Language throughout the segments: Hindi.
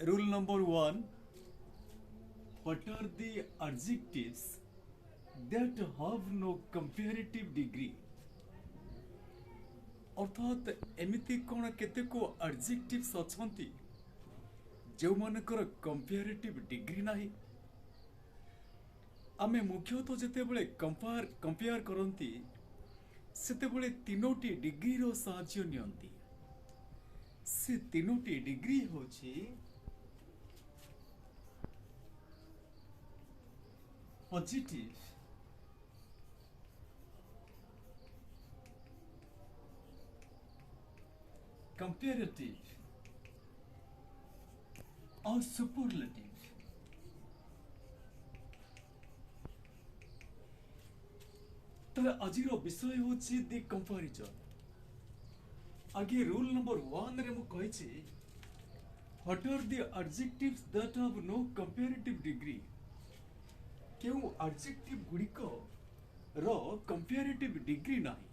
Rule number one: what are the adjectives that have no comparative degree? अर्थात एमिति कौन केतेक एडजेक्टिव्स अछंती जो मानकर कंपेरेटिव डिग्री नाही। आमे मुख्यतः जेतेबेले कंपेयर करंती सेतेबेले तीनोटी डिग्री रो साहाय्य नियंती। से तीनोटी डिग्री होची पॉजिटिव, कंपेरेटिव और सुपरलेटिव। तले आजिर विषय होची दी कंपैरिजन। आगे रूल नंबर 1 रे मु कहिछि what are the adjectives that have no comparative degree. केउ एडजेक्टिव गुडिक रो कंपैरेटिव डिग्री नाही।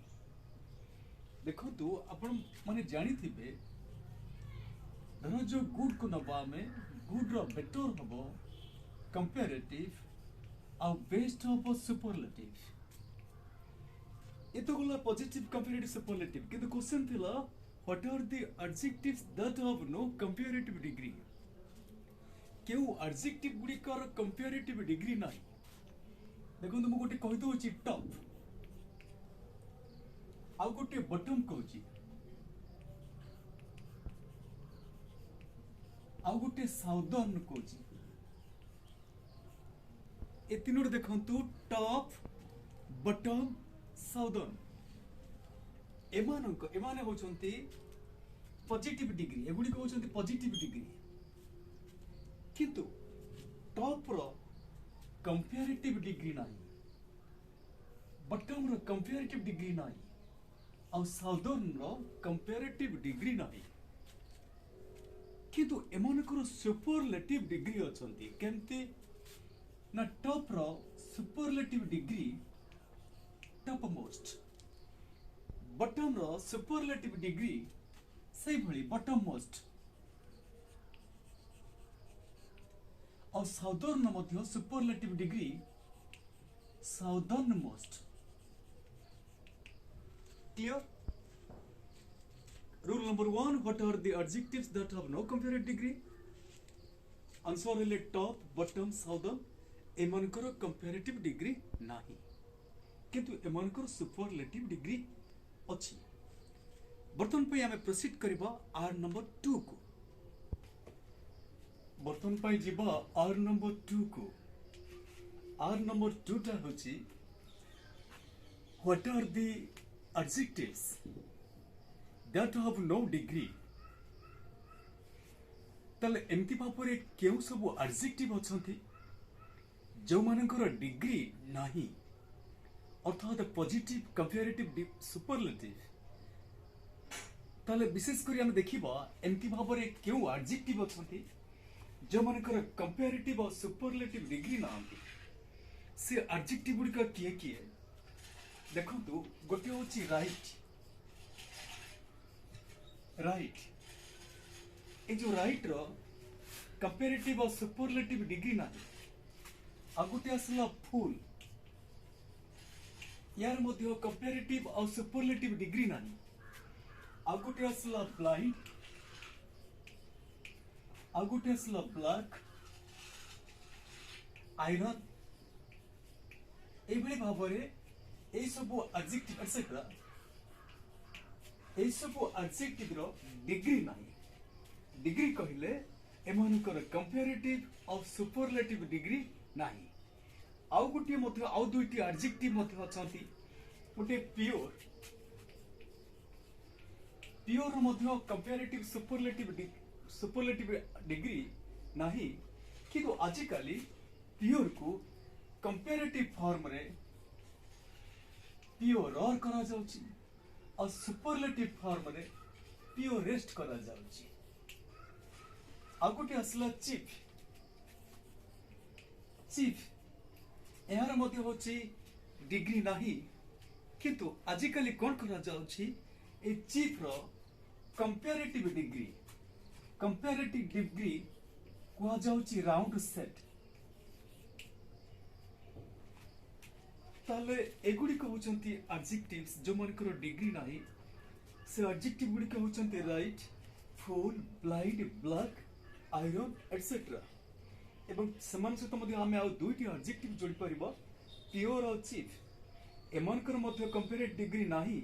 देखंतु आपण माने जानि थिबे धर जो गुड को नबा में गुड रो बेटर हबो कंपैरेटिव आ बेस्ट हबो सुपरलेटिव। ये तो गला पॉजिटिव कंपैरेटिव सुपरलेटिव किंतु क्वेश्चन थिला what are the adjectives that have no comparative degree. केउ एडजेक्टिव गुडी कर कंपैरेटिव डिग्री नाही। देखंतु मु गोटे कहि दोछि टॉप आ गोटे बॉटम कहूछि आ गोटे साउदर्न कहूछि। ए तीनोर देखंतु टॉप बॉटम साउदर्न एमाने होचंती पॉजिटिव डिग्री। एगुडी को होचंती पॉजिटिव डिग्री किंतु टॉप रो कंपैरेटिव डिग्री नाही, बॉटम रो कंपैरेटिव डिग्री नाही और साउदर्न रो कंपैरेटिव डिग्री नाही। किंतु एमानकर सुपरलेटिव डिग्री अछंती। केमती ना टॉप रो superlative degree topmost, bottom रो सुपरलेटिव डिग्री सही भली बॉटम मोस्ट और साउदर्न मध्य superlative degree southernmost. Clear? Rule number 1 what are the adjectives that have no comparative degree. Answer है टॉप बॉटम साउदर्न। एमानकर कंपैरेटिव डिग्री नाही किंतु एमानकर सुपरलेटिव डिग्री अछि। बर्तन पे हमें प्रोसीड करबा आर नंबर 2 को। बर्तन पे जिबा आर नंबर 2 को। आर नंबर 2 टा होची what are the adjectives that have no degree. तले एमती भापरे केउ सब एडजेक्टिव अछंती जो मानकर डिग्री नाही अर्थात पॉजिटिव कंपैरेटिव सुपरलेटिव। ताले विशेष करी हम देखिबा एमती भाबरे केउ एडजेक्टिव अछंती जो मानकर कंपैरेटिव और सुपरलेटिव डिग्री नांती। से एडजेक्टिव गुडी का किए किए देखंतु गोटे होची राइट। राइट ए जो राइट रो कंपैरेटिव और सुपरलेटिव डिग्री नाही। आ गोटे असला फुल यार मध्य कंपैरेटिव और सुपरलेटिव डिग्री नाही। आ गोटे असला ब्लाइंड, आ गोटे असला ब्लैक, आयरन। एभली भाबरे ए सब एडजेक्टिव एटसेट्रा ए सब एडजेक्टिव रो डिग्री नाही। डिग्री कहिले एमानकर कंपैरेटिव और सुपरलेटिव डिग्री नाही। आउ गोटे मध्य आउ दुईटी एडजेक्टिव मध्य अछंती। गोटे प्योर, प्योर मध्य कंपैरेटिव सुपरलेटिव डिग्री नाही किंतु आजिकाली प्योर को कंपैरेटिव फॉर्म रे प्योर और करा जाउची और सुपरलेटिव फॉर्म रे प्योरेस्ट करा जाउची। आ गोटे असला चीफ। चीफ यार मध्य होची डिग्री नाही किंतु आजिकाली कोन करा जाउची ए चीफ रो कंपैरेटिव डिग्री कुआ जाउची राउंड सेट ताले एगुडी को होचंती एडजेक्टिव्स जो मानकर डिग्री नाही से एडजेक्टिव गुडी को होचंती right full blind black iron etcetera एवं समान सहित मध्य आमे आ दुईटी एडजेक्टिव जोड़ी परिबा प्योर और चीफ एमानकर मध्य कंपेरेटिव डिग्री नाही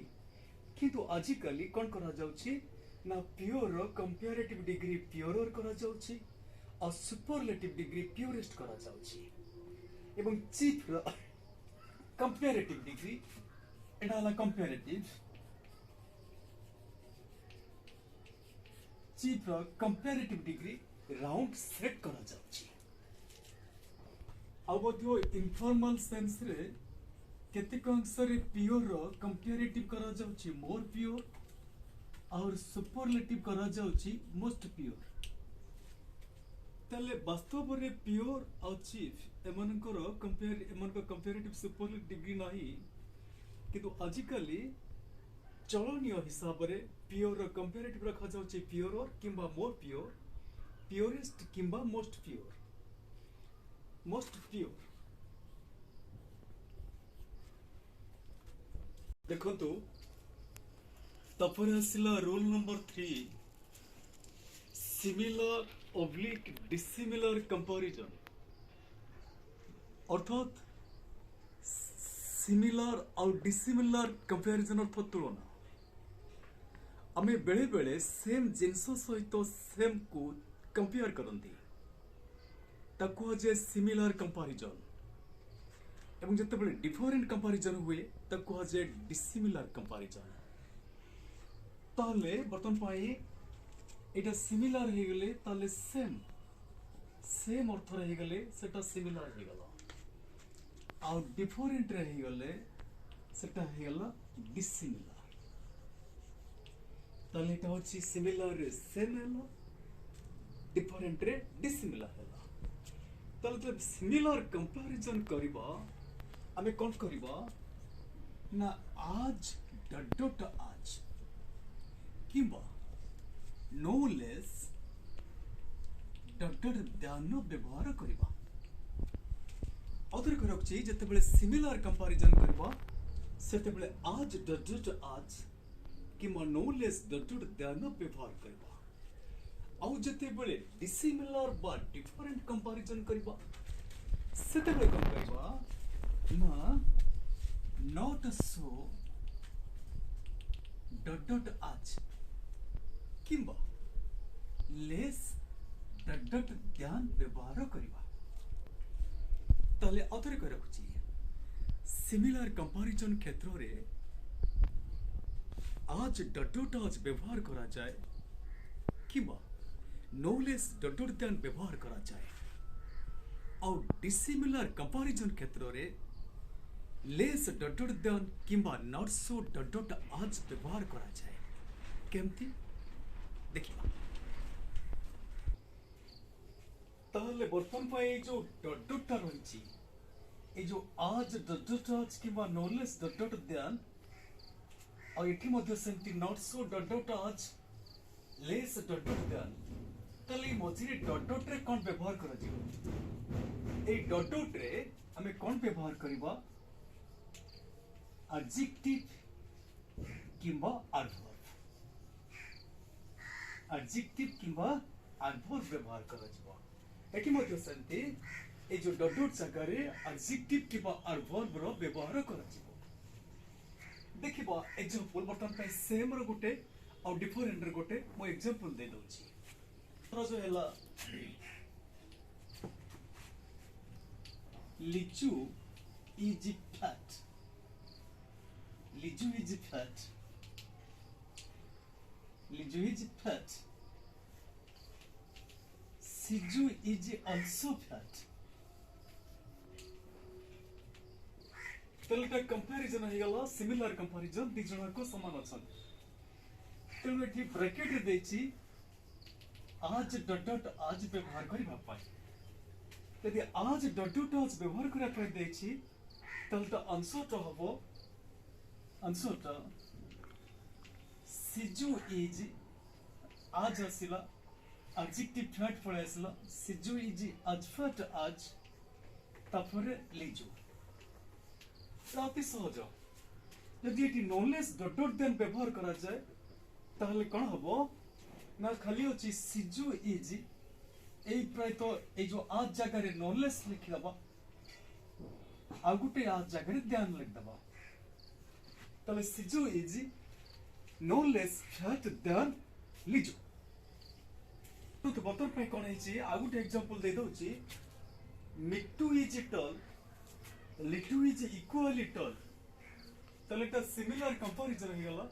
किंतु आजिकाली कौन करा जाउची ना प्योर कंपेरेटिव डिग्री प्योर करा जाउची और सुपरलेटिव डिग्री प्योरेस्ट करा जाउची एवं चीफ कंपेरेटिव डिग्री एटा हला comparative chief comparative degree round set करा जाउची अब जो इनफॉर्मल सेंस रे केतेक अंश रे प्योर कंपेरेटिव करा जाउची मोर प्योर और सुपरलेटिव करा जाउची मोस्ट प्योर ताले वास्तव रे प्योर और चीफ एमानकर कंपेरेटिव सुपरलेटिव डिग्री नाही किंतु आजिकाली चलनीय हिसाब रे प्योर कंपेरेटिव रखा जाउची प्योर किंबा मोर प्योर प्योरेस्ट किंबा मोस्ट प्योर देखंतु तपर आसिला rule number 3 similar oblique dissimilar comparison अर्थात सिमिलर और डिसिमिलर कंपैरिजन अर्थात तुलना आमे बेले बेले सेम जिनस सहित सेम को कंपेयर करंती ताको जे सिमिलर कंपैरिजन एवं जते बेले डिफरेंट कंपैरिजन हुए ताको जे डिसिमिलर कंपैरिजन ताले बर्तन पाई एटा सिमिलर हे गेले ताले सेम अर्थ रे हे गेले सेटा सिमिलर हे गेला आ डिफरेंट रे हे गेले सेटा हे गेला डिसिमिलर ताले एटा होची सिमिलर रे सेम हेला डिफरेंट रे डिसिमिलर हेला ताले जब सिमिलर कंपैरिजन करबा आमे कोन करबा ना आज डट आज किंबा नो लेस डट ध्यान व्यवहार करबा अदर करछि जते बेले सिमिलर कंपैरिजन करबा सेते बेले आज डट आज किंबा नो लेस डट ध्यान व्यवहार करबा आउ जते बेले डिसिमिलर बा डिफरेंट कंपैरिजन करबा सेते बेले कोन करबा ना नॉट सो डट आज किंबा लेस डट ध्यान व्यवहार करबा ताले अथरे कर रखछि सिमिलर कंपैरिजन क्षेत्र रे आज डट आज व्यवहार करा जाए किंबा नो लेस डट ध्यान व्यवहार करा जाए और डिसिमिलर कंपैरिजन क्षेत्र रे लेस डट ध्यान किंबा नॉट सो डट आज व्यवहार करा जाए केमती देखिबा ताले बर्तन पाए जो डट रही ए जो आज डट आज किंबा नो लेस डट ध्यान और एठी मध्य सेंती नॉट सो डट आज लेस डट ध्यान ताले मझिरे डट रे कोन व्यवहार करा जिवो ए डट रे हमें कोन व्यवहार करबा एडजेक्टिव किंबा एडवर्ब एडजेक्टिव किंबा एडवर्ब व्यवहार करा जिवो एठी मध्य सेंती ए जो डट जगह रे एडजेक्टिव किंबा एडवर्ब रो व्यवहार करा जिवो देखिबा एग्जांपल बर्तन पे सेम रो गुटे और डिफरेंट रो गुटे मो एग्जांपल दे दउची तो जो हैला Lichu is fat Lichu is fat Lichu is fat Siju is also fat तेलटा कंपैरिजन हे गला सिमिलर कंपैरिजन दी जणा को समान अछन तेनु एठी ब्रैकेट देछि आज डट आज व्यवहार करबा पाई यदि आज डट आज व्यवहार करा पाई देछि तलटा आंसर हबो आंसर सिजू इज आज आसिला adjective fat पळे आसला सिजु इज as fat as तापरे लिजु अति सहज यदि एटी नॉलेज डॉट डॉट देन व्यवहार करा जाए ताहले कोन हबो ना खाली होची सिजु इज एई प्राय तो ए जो आज जगह रे नॉलेज लिखि दबा आ गुटे आज जगह रे ध्यान लिख दबा तले Siju is no less fat than Liju तो बतर पे कोन हिची आ गुटे example they Dochi Mittu is टल लिटू इज इक्वली टल तले ता सिमिलर कंपैरिजन हे गला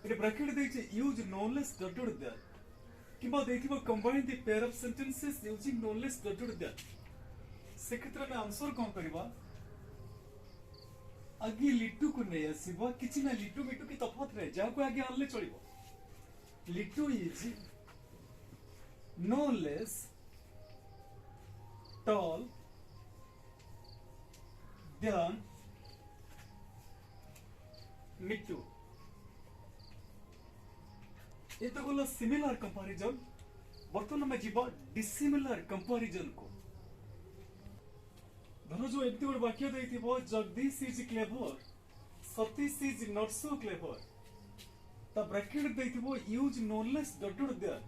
इटे ब्रैकेट देछि use no less dot dot than किबा देथिबो combine the pair of sentences using no less dot dot than से क्षेत्र में आंसर कोन करबा आगे लिट्टू को नहीं आसीबा किछि ना लिट्टू मिट्टू की तफात रहे जा को आगे आनले चलिबो Littu is no less tall than Mittu ये तो बोला सिमिलर कंपैरिजन बर्तमान में जीवा डिसिमिलर कंपैरिजन को धरो जो एमती गोटे वाक्य देइथिबो Jagdish is clever Satish is not so clever ता ब्रैकेट देइथिबो use no less dot dot there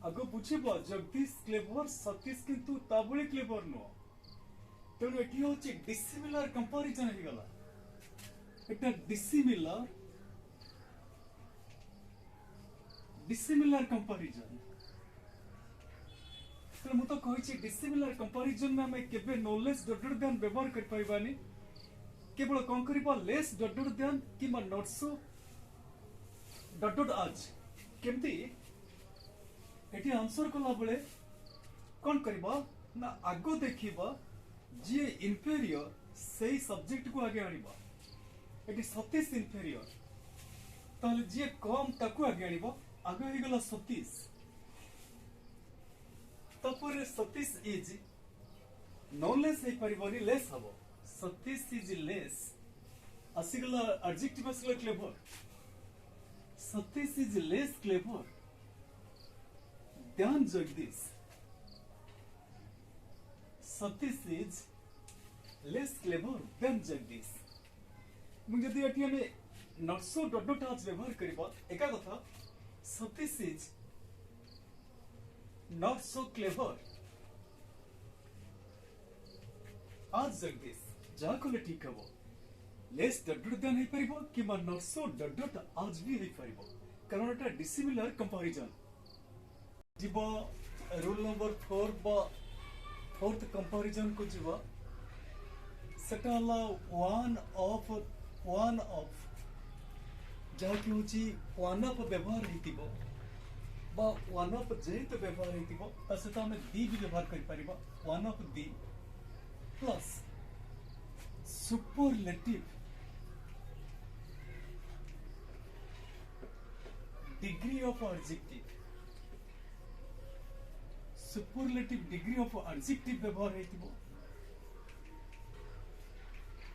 आगो बुझिबो जगदीश क्लेवर सतीश किंतु ताबळे क्लेवर नो तेणु एठी होची डिसिमिलर कंपैरिजन हे गला एटा डिसिमिलर कंपैरिजन तो मु तो कहि डिसिमिलर कंपैरिजन में हमें केबे नॉलेज डॉट डॉट देन व्यवहार कर पाइबानी केवल कोन करबा लेस डॉट डॉट देन किबा नॉट सो डॉट डॉट आज केमती एठी आंसर कला बळे कोन करबा ना आगो देखिबा जे इंफीरियर सेही सब्जेक्ट को आगे आनिबा एठी सतीश इंफीरियर ताले जे कम ताको आगे आनिबा आगे हो गला सतीश तपर सतीश इज नो लेस है परिबनी लेस हबो सतीश इज लेस आसीगला एडजेक्टिव आसीगला clever Satish is less clever than Jagdish Satish is less clever than Jagdish मुझे यदि एटी हमें नॉट सो डॉट डॉट आज व्यवहार करबा एका कथा Satish is not so clever as Jagdish जा कोले ठीक हबो लेस डॉट डॉट देन हे परिबो किबा not so dot dot as भी हे परिबो कारण एटा डिसिमिलर कंपैरिजन जीवा रूल नंबर 4 बा फोर्थ कंपैरिजन को जीवा सेटा ला वन ऑफ जहाँकि हूँ वन अफ व्यवहार होता वन अफ जेहेतु व्यवहार होता सहित आम दी भी व्यवहार कर one of the plus superlative degree of adjective superlative degree of adjective व्यवहार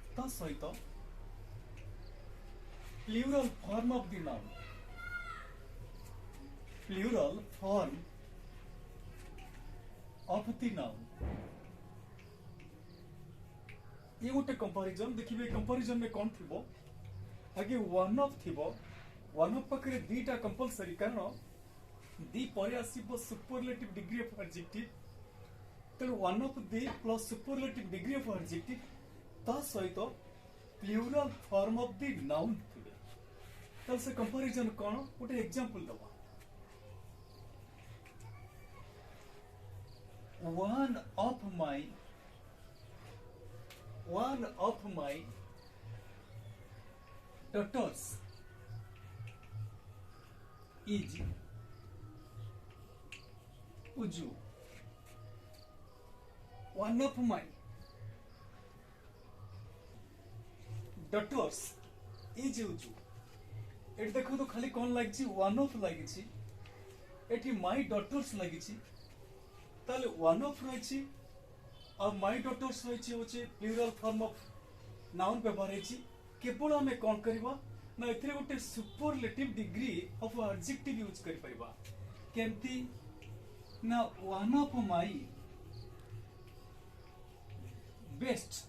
होता सहित plural form of the noun plural form of the noun ये गोटे कंपैरिजन देखिए कंपैरिजन में कौन थिबो आगे वन ऑफ थिबो वन ऑफ पाखरे दीटा कंपलसरी कारण दी पर आसीबो सुपरलेटिव डिग्री ऑफ एडजेक्टिव तेणु one of the plus superlative degree of adjective ता सहित plural form of the noun थिबे तब से कंपैरिजन कौन गोटे एग्जांपल दबा one of my daughters is Uju. One of my daughters is Uju. एट देखो तो खाली कौन लगी वन ऑफ लगी एटी माई डॉटर्स लगी ताले वन ऑफ रही और माई डॉटर्स रही होचे प्लूरल फॉर्म ऑफ नाउन व्यवहार है केवल आम कौन करवा ना एथिरे गोटे superlative degree of adjective use कर परबा केमती ना one of my best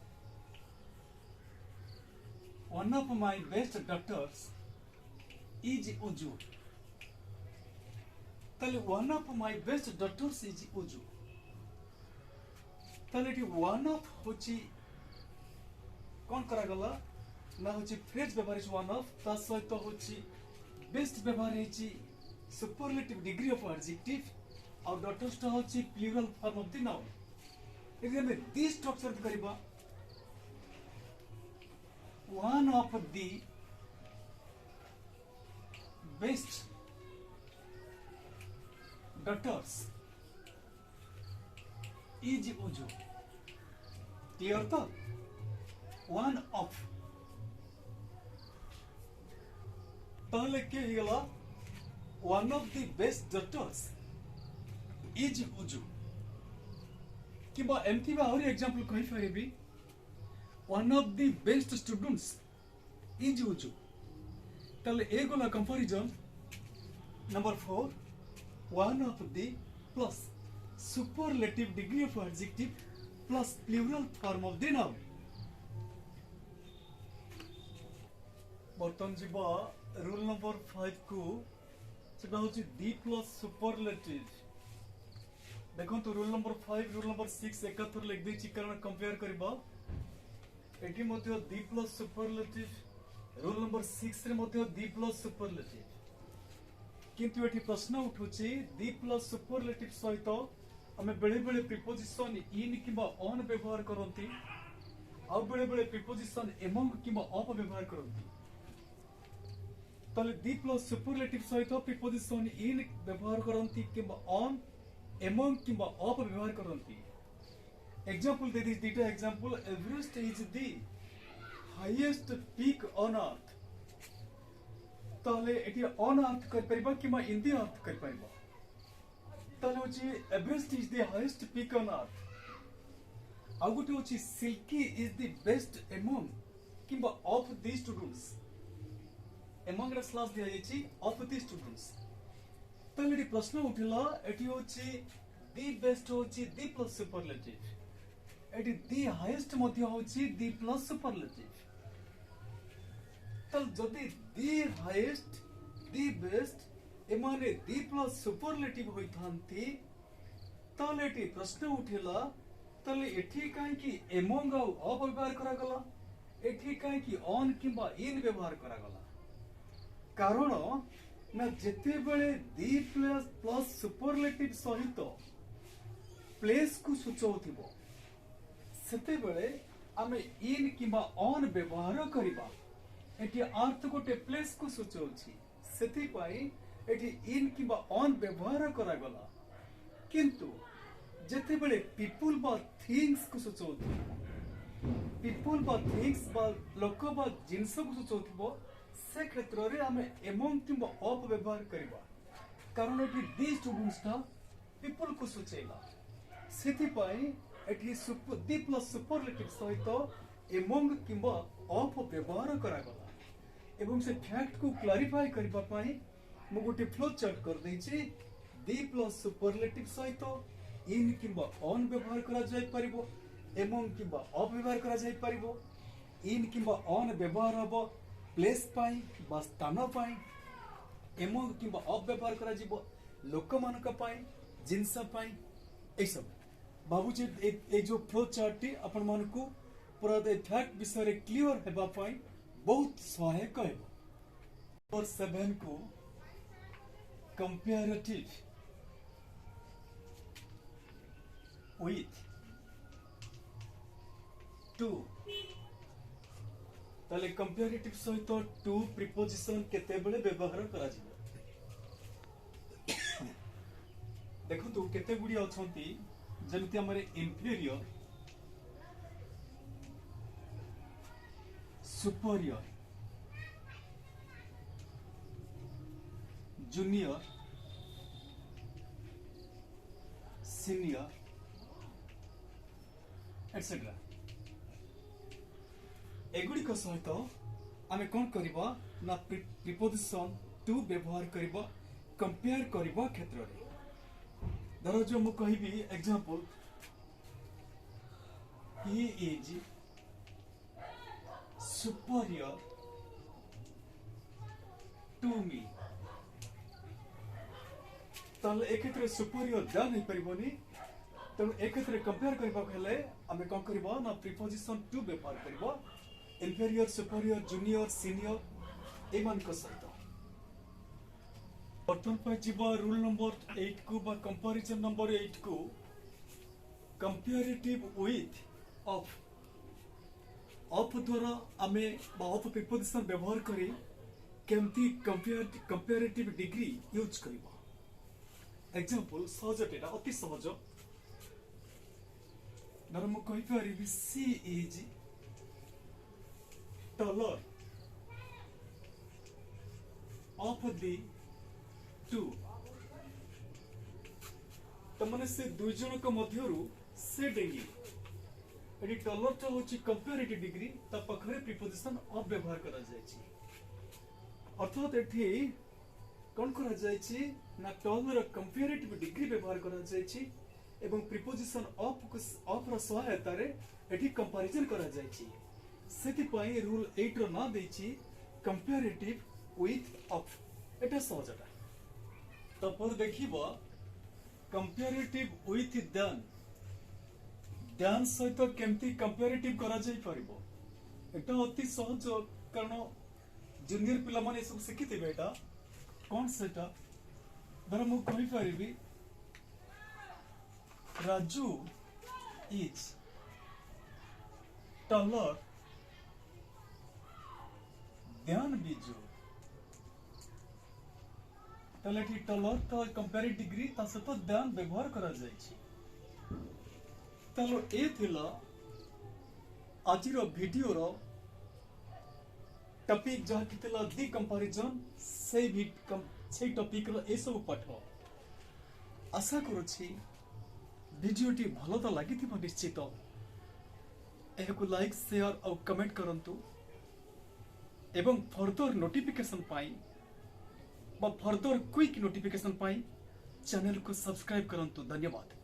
doctors is उजू ताले one of my best doctors is उजू ताले एटी वन ऑफ होची कौन करा गला ना होची फ्रेज व्यवहार इज वन ऑफ ता सहित होची बेस्ट व्यवहार हेची सुपरलेटिव डिग्री ऑफ एडजेक्टिव और डॉक्टर्स ता होची plural form of the noun if हमें दिस स्ट्रक्चर करिबा one of the best doctors is Uju. Clear तो? One of ताले के हिला one of the best doctors is Uju. कि बा एमती बा और एग्जांपल कहि परिबी one of the best students is Uju. ताले एगोला comparison number 4 one of the plus superlative degree of adjective plus plural form of the noun. बर्तन जीवा रूल नंबर 5 को सेटा होची the plus superlative. देखो तो रूल नंबर 5 रूल नंबर 6 एकाथर लिख देछि कारण कंपेयर करबा एटी मध्य दी प्लस सुपरलेटिव रूल नंबर 6 रे मध्य दी प्लस सुपरलेटिव किंतु एटी प्रश्न उठुची दी प्लस सुपरलेटिव सहित हमें बेले बेले प्रीपोजिशन इन किबा ऑन व्यवहार करंती आ बेले बेले प्रीपोजिशन एमंग किबा ऑफ व्यवहार करंती तले दी प्लस सुपरलेटिव सहित प्रीपोजिशन इन व्यवहार करंती किबा ऑन एमंग किबा ऑफ व्यवहार करंती Example there is data example Everest is the highest peak on earth ताले एटी on earth कर परिबा किमा in the earth कर परिबा ताले होची Everest is the highest peak on earth आउ गुटे होची Silky is the best among किबा of the students among रे स्लैश दिया जायछि of the students ताले एटी प्रश्न उठिला एटी होची the best होची the plus superlative एटी दी हाईएस्ट मध्य होची दी प्लस सुपरलेटिव तल जदी दी हाईएस्ट दी बेस्ट एमाने दी प्लस सुपरलेटिव होई थांती तले एटी प्रश्न उठिला तले एठी काहे कि एमंग आ ऑफ व्यवहार करा गला एठी काहे कि ऑन किबा इन व्यवहार करा गला कारण ना जेते बेले दी प्लस सुपरलेटिव सहित प्लेस को सूचौथिबो सेते बेले आमे इन किबा ऑन व्यवहार करिबा एटी अर्थ गोटे प्लेस को सूचौछि सेति पाई एटी इन किबा ऑन व्यवहार करा गला किंतु जेते बेले पीपल बा थिंग्स को सूचौथि पीपल बा थिंग्स बा लोक बा जिंस को सूचौथिबो से क्षेत्र रे आमे एमंग किबा ऑफ व्यवहार करिबा कारण एटी दी स्टूडेंट्स ता पीपल को सूचैला सेति पाई एटी दी प्लस सुपरलेटिव सहित एमंग किंबा ऑफ व्यवहार करा गला एवं से फैक्ट को क्लैरिफाई करबा पाई मु गोटे फ्लो चार्ट कर देछि दी प्लस सुपरलेटिव सहित इन किंबा ऑन व्यवहार करा जाय परिबो एमंग किंबा ऑफ व्यवहार करा जाय परिबो इन किंबा ऑन व्यवहार हबो प्लेस पाई बा स्थान पाई एमंग किंबा ऑफ व्यवहार करा जिवो लोक मानक पाई जिंस पाई ए सब बाबूजी ए जो फ्लो चार्ट टी अपन मन को पूरा फैक्ट विषय रे क्लियर हेबा पाई बहुत सहायक हेबो और 7 को कंपैरेटिव विथ टू ताले कंपैरेटिव सहित टू प्रीपोजिशन केते बेले व्यवहार करा जिवो देखो तो केते गुडी अछंती जमिति हमारे inferior superior junior senior etcetera एगुड़िक सहित आमे कौन करबा ना प्रीपोजिशन टू व्यवहार करबा कंपेयर करबा क्षेत्र रे धर जो मु कहबी example he is superior to me ताले एक क्षेत्र सुपीरियर जान नहीं परिबोनी तेणु एक क्षेत्र कंपेयर करबा हेले आमे कोन करबा ना प्रीपोजिशन टू व्यवहार करबा इंफीरियर सुपीरियर जूनियर सीनियर एमान को सहित बर्तन पे जीवा रूल नंबर 8 को बा कंपैरिजन नंबर 8 को कंपैरेटिव विथ ऑफ द्वारा आमे बा ऑफ प्रीपोजिशन व्यवहार करी केमती कंपैरेटिव डिग्री यूज करबा एग्जांपल सहज एटा अति सहज धर मु कहि पारिबी सी is taller of the two तमने से दुई जन को मध्यरु से डेंगी एडी टलर टा होची कंपैरेटिव डिग्री ता पखरे प्रीपोजिशन ऑफ व्यवहार करा जायछि अर्थात एठी कोन करा जायछि ना टलर कंपैरेटिव डिग्री व्यवहार करा जायछि एवं प्रीपोजिशन ऑफ रो सहायता रे एठी कंपैरिजन करा जायछि सेति पई रूल 8 रो ना देछि कंपैरेटिव विथ ऑफ एटा सहजटा तो पर देखिबो कंपैरेटिव विथ देन सहित केमती कंपैरेटिव करा जाई परिबो एटा अति सहज कारण जूनियर पिला माने सब शिखिथिबे एटा कोन सेटा धर मु कहि परिबी Raju is taller than Biju ताले ठी टलर तो कंपैरेटिव डिग्री ता सहित देन व्यवहार करा जायछि तालो ए थिला आजिरो वीडियो रो टॉपिक जहा कितला दी कंपैरिजन से टॉपिक रो ए सब पाठ आशा करूछि वीडियोटी भलो तो लगी थी निश्चित एहको लाइक शेयर और कमेंट करंतु एवं फर्दर नोटिफिकेशन पाई बा फर्दर क्विक नोटिफिकेशन पाई चैनल को सब्सक्राइब करंतु धन्यवाद।